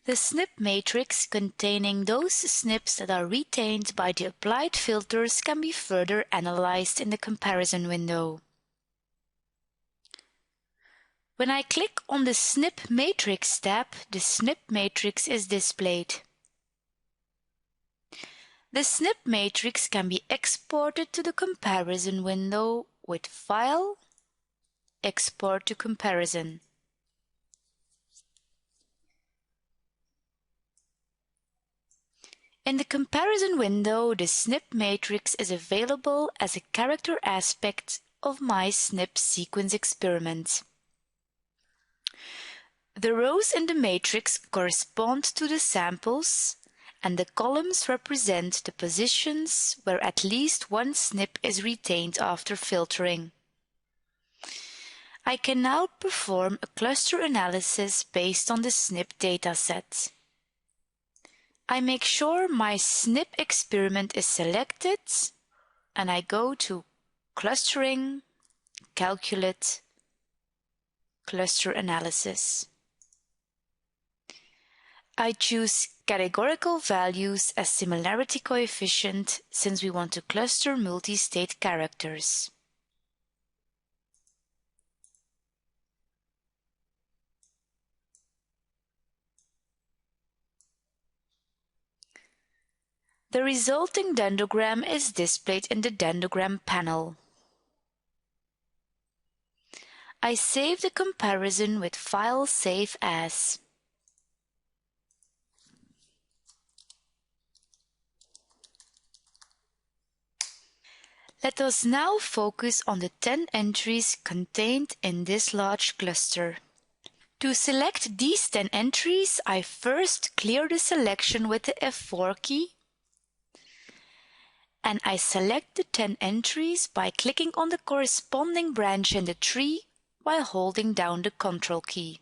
The snip matrix containing those snips that are retained by the applied filters can be further analyzed in the comparison window. When I click on the Snip Matrix tab, the snip matrix is displayed. The snip matrix can be exported to the comparison window with File, Export to Comparison. In the comparison window, the snip matrix is available as a character aspect of my snip sequence experiment. The rows in the matrix correspond to the samples, and the columns represent the positions where at least one snip is retained after filtering. I can now perform a cluster analysis based on the snip dataset. I make sure my snip experiment is selected, and I go to Clustering, Calculate, Cluster Analysis. I choose categorical values as similarity coefficient since we want to cluster multi-state characters. The resulting dendrogram is displayed in the dendrogram panel. I save the comparison with File Save As. Let us now focus on the 10 entries contained in this large cluster. To select these 10 entries, I first clear the selection with the F4 key, and I select the 10 entries by clicking on the corresponding branch in the tree while holding down the Ctrl key.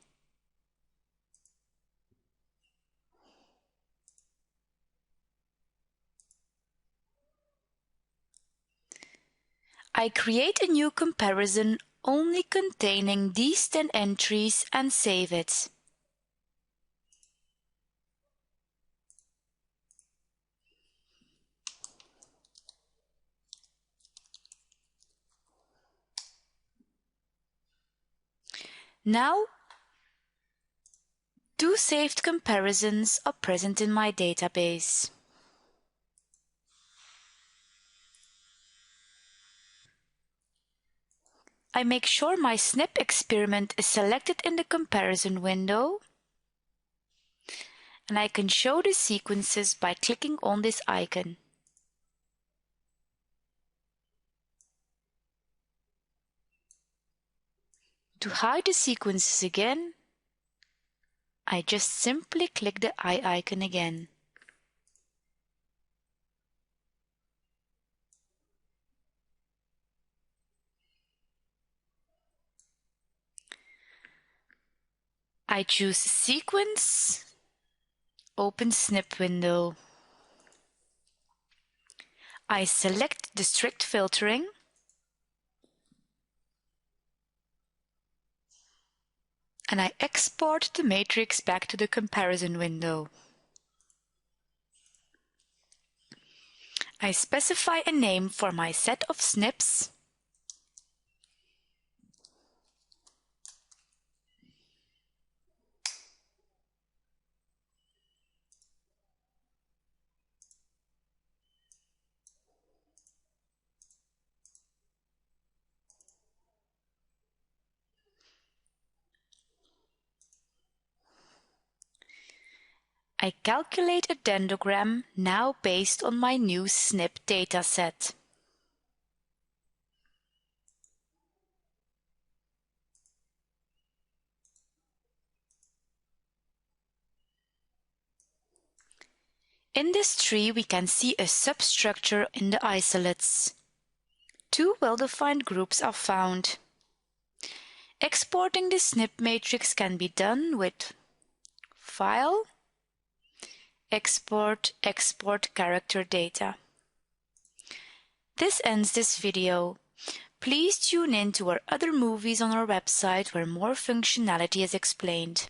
I create a new comparison only containing these 10 entries and save it. Now, 2 saved comparisons are present in my database. I make sure my snip experiment is selected in the comparison window, and I can show the sequences by clicking on this icon. To hide the sequences again, I just simply click the eye icon again. I choose Sequence, open snip window. I select the strict filtering, and I export the matrix back to the comparison window. I specify a name for my set of snips, I calculate a dendrogram now based on my new snip dataset. In this tree we can see a substructure in the isolates. 2 well-defined groups are found. Exporting the snip matrix can be done with File, Export character data. This ends this video. Please tune in to our other movies on our website where more functionality is explained.